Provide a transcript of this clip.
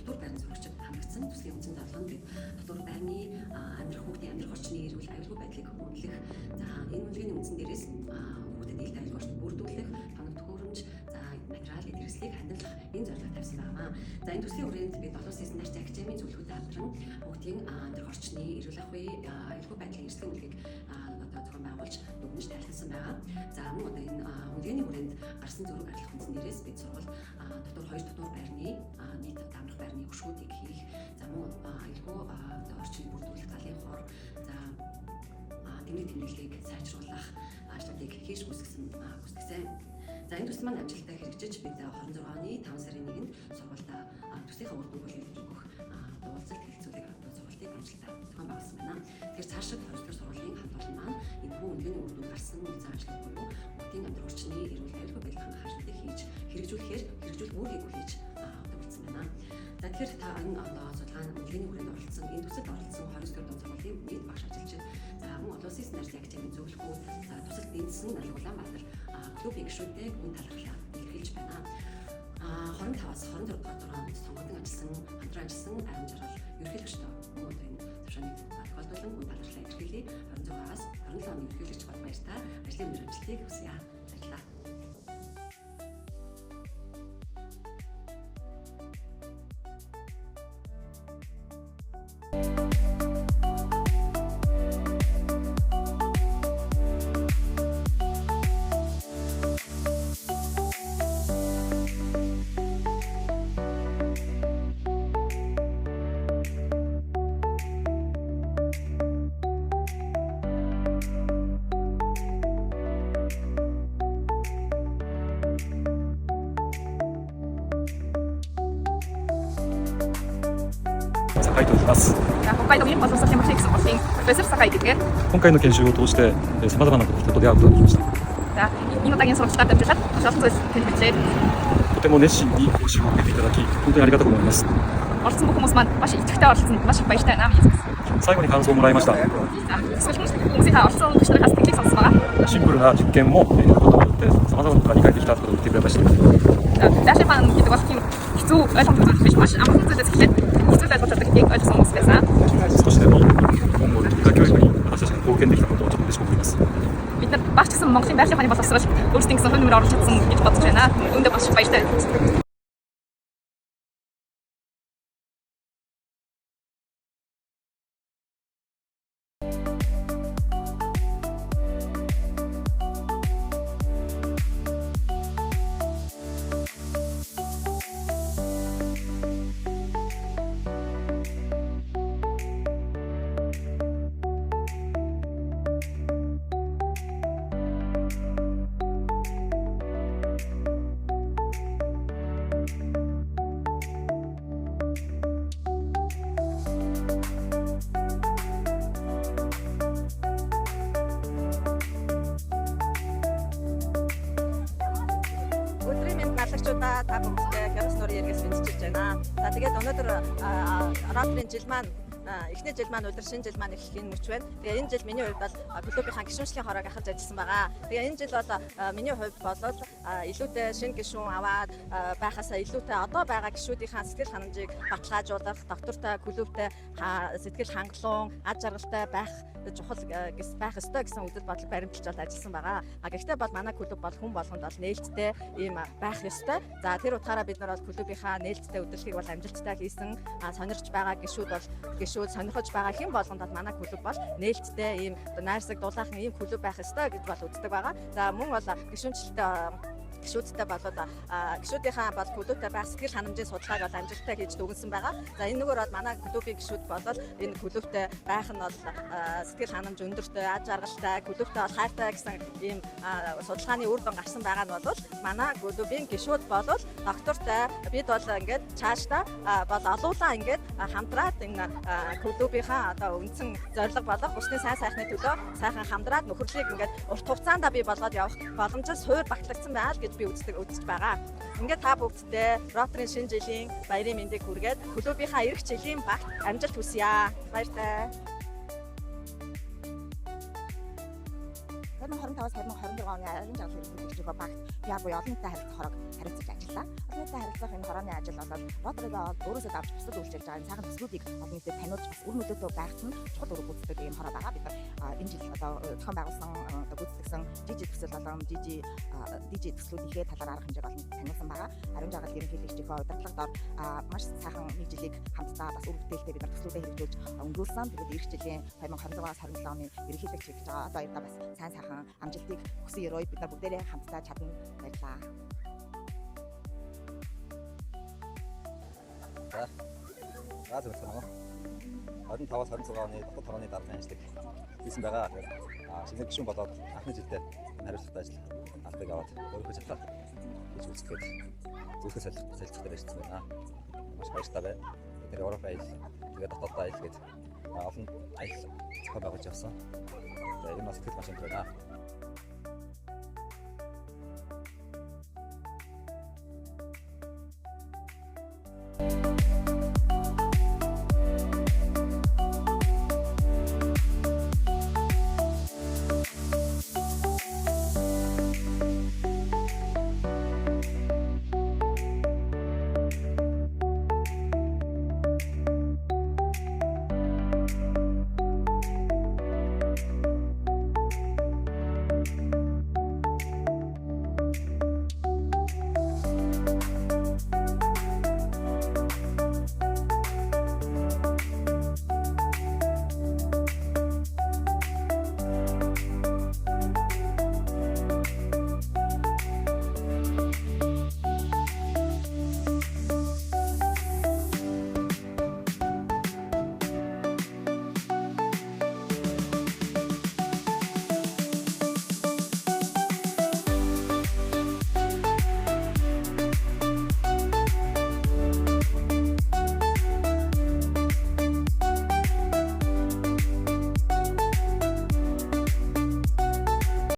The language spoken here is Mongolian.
дотор байрны зурагчид хамрагдсан төслийн үндсэн зарлал нь дотор байрны амьдрах хүүхдийн амьдрах орчны эрүүл аюулгүй байдлыг үнэлэх. За энэ үнэлгээний үндсэн дээрээс хүүхдэд ээлтэй аюулгүй орчныг бүрдүүлэх, тоног төхөөрөмж, за материал эдгэрслийг хандуулах энэ зорилго тавьсан байна. За энэ төслийн хүрээнд бид 7 сарын нарт академийн зөвлөгөөтэй хамтран хүүхдийн амьдрах орчны эрүүл аюулгүй байдлын эрсдэл үнэлгээг зохион байгуулж дүгнэж тайлбарласан байгаа. За мөн одоо энэ үнэлгээний хүрээнд гарсан зөрөг арилгах үндсэн дээрээс бид сургууль дотор 2 дотор байрны нийт дамрах байрны өшгүүдийг хийх, за мөн аюулгүй орчныг бүрдүүлэх талын хор, за тэмдэг тэмдэглэлийг сайжруулах ажлуудыг хийж гүйцэтгэсэн. За энэ төсөл маань амжилттай хэрэгжиж бид 26 оны 5 сарын 1-нд сургуультай төслийнхаа үр дүнг өгөх уулзалт хэлэлцүүлэг сургалтыг амжилттай зохион байгуулсан байна. Тэгэхээр цаашид 20 дахь сургуулийн хамт олон маань энэ бүх үнэлгээний үр дүнд гарсан үндсэн ажлууд буюу хүүхдийн амьдрах орчны эрүүл аюулгүй байдлыг хангах ажлуудыг хийж хэрэгжүүлэх үүргийг хүлээж өгсөн байна. За тэгэхээр та энэ судалгааны үнэлгээний хүрээнд оролцсон, энэ төсөлд оролцсон 20 дахь сургуулийн нийт багш ажилчид, за мөн олон улсын стандарт академийн зөвлөхөө, за тусалд эзэн Улаанбаатар клубын гишүүдтэй гүн талархлаа илэрхийлж байна. 25-аас 26 дугаар онд сонгогдсон хамтран ажилласан Арим Жаргал ерөнхийлөгчтэй мөн энэ төвшөөний тохиолдуулан гүн талархлаа илэрхийлье. 26-аас 27 оны ерөнхийлөгч бол баяртай ажлын өндөр амжилтыг хүсье. Баярлалаа.坂井と言います。北海道民放送専門地域supporting Professor 坂井です。今回の研修を通してさまざまな人と出会うことができました。 Минутагийн сурагчдад амжилтад олон зүйлс хэлбэлээ. とても熱心に講習を受けていただき本当にありがとうございます。 Оролцсон бүх хүмүүс маань маш идэвхтэй оролцсон маш их баяртай байна. 最後に感想をもらいました。 хүмүүсийн оролцсон гишүүдээс тэглийг сонссон байгаа. シンプルな実験もやることによってさまざまなことが理解できたことを言ってくれました。 Даашипан гэдэг бол тийм хэцүү ойлгомжтой зүйл биш, маш амархан зүйлээс эхлээд хэцүү ойлголт гэдгийг ойлгосон хүмүүс байсан. 少しでも今後の文化教育に私たちが貢献できたことをとても嬉しく思います。 Бид нар багш гэсэн Монголын байгалийн ухааны боловсрол өөрсдийн гэсэн хөрөнгөөр оруулж чадсан гэж бодож байна. Үүндээ маш баяртай. Налагчдаа та бүхэндээ Херос нурын эргээс мэдчилж байна. За тэгээд өнөөдөр Роторын жил маань эхний жил маань өдөр шинэ жил маань эхлэх энэ мөч байна. Тэгээ энэ жил миний хувьд бол клубийнхаа гишүүнчлийн хороог ахаж ажилласан байгаа. Тэгээ энэ жил бол миний хувьд болол илүүтэй шинэ гишүүн аваад байхасаа илүүтэй одоо байгаа гишүүдийнхаа сэтгэл ханамжийг баталгаажуулах, доктортой, клубтэй сэтгэл хангалуун, аж аргалтай байх чухал байх ёстой гэсэн үдэд бодлого баримталж ажилласан байгаа. Гэхдээ бол манай клуб бол хүн болгонд бол нээлттэй ийм байх ёстой. За тэр утгаараа бид нар бол клубийнхаа нээлттэй удирдлагыг бол амжилттай хийсэн. Сонирхож байгаа гишүүд бол сонирхож байгаа хэн болгонд бол манай клуб бол нээлттэй ийм найрсаг дулаахан ийм клуб байх ёстой гэж бол үздэг байгаа. За мөн бол гишүүнчлэлтэй гишүүдтэй болоод гишүүдийнхаа бол клубтэй байх сэтгэл ханамжийн судалгааг бол амжилттай хийж дүгнсэн байгаа. За энэ нүгээр бол манай клубын гишүүд болоод энэ клубтэй байх нь бол сэтгэл ханамж өндөртэй, аж аргалтай, клубтэй бол хайртай гэсэн ийм судалгааны үр дүн гарсан байгаа нь бол манай клубын гишүүд болоод доктортой бид бол ингээд цаашдаа бол олуулаа ингээд хамтраад энэ клубийнхаа одоо үндсэн зорилго болох бусдын сайн сайхны төлөө сайхан хамтраад нөхөрлийг ингээд урт хугацаанд бий болгоод явах боломжтой суур багтлагдсан байна л гэж би үзэж байгаа. Ингээд та бүгдтэй Rotary шинэ жилийн баярын мэндийг хүргээд клубийнхаа эх жилийн багт амжилт хүсье. Баяртай. 2025-2026 оны аягийн жаргал хэрэгжүүлэх багт пиар буюу олон нийтэд харилцах хорог хариуцж ажиллаа. Олон нийтэд харилцах энэ хорооны ажил бол Rotary-г өөрөөсөө давж бусдад үйлчилж байгаа сайхан төслүүдийг олон нийтэд таниулж бас үр нөлөөтэй байхад нь чухал үүрэг гүйцэтгэдэг ийм хороо байгаа. Бид нар энэ жил одоо зохион байгуулсан гүйцэтгэсэн жижи төсөл болон жижи төслүүдийнхээ талаар арга хэмжээг олон нийтэд таниулсан байгаа. Аягийн жаргал ерөнхийлөгчийнхөө удирдлагаар маш сайхан нэг жилийг хамтдаа бас үр бүтээлтэй бид нар төслүүдэд хэрэгжүүлж өнгөрүүлсэн. Тэгээд эх жилийн 2026-27 оны ерөнхийлөгч хийж байгаа одоо бас сайн сайхан амжилтыг хүсэн ёроо бид нар бүгдээрээ хамтдаа чадна. Баярлалаа. За зөвхөн 25-26 оны дотоод хорооны даргын ажлыг хийсэн байгаа. Шинэ гишүүн болоод анхны жилдээ хариуцлагатай ажил автыг аваад өөрийнхөө чадлаар хийж үзэхэд зөвхөн солилцохтой байсан байна. Маш баяртай байна. Тэр Европ айл тэгээд дотоод айл гээд олон айл зохион байгуулж явсан. Энэ бас их маш их байна.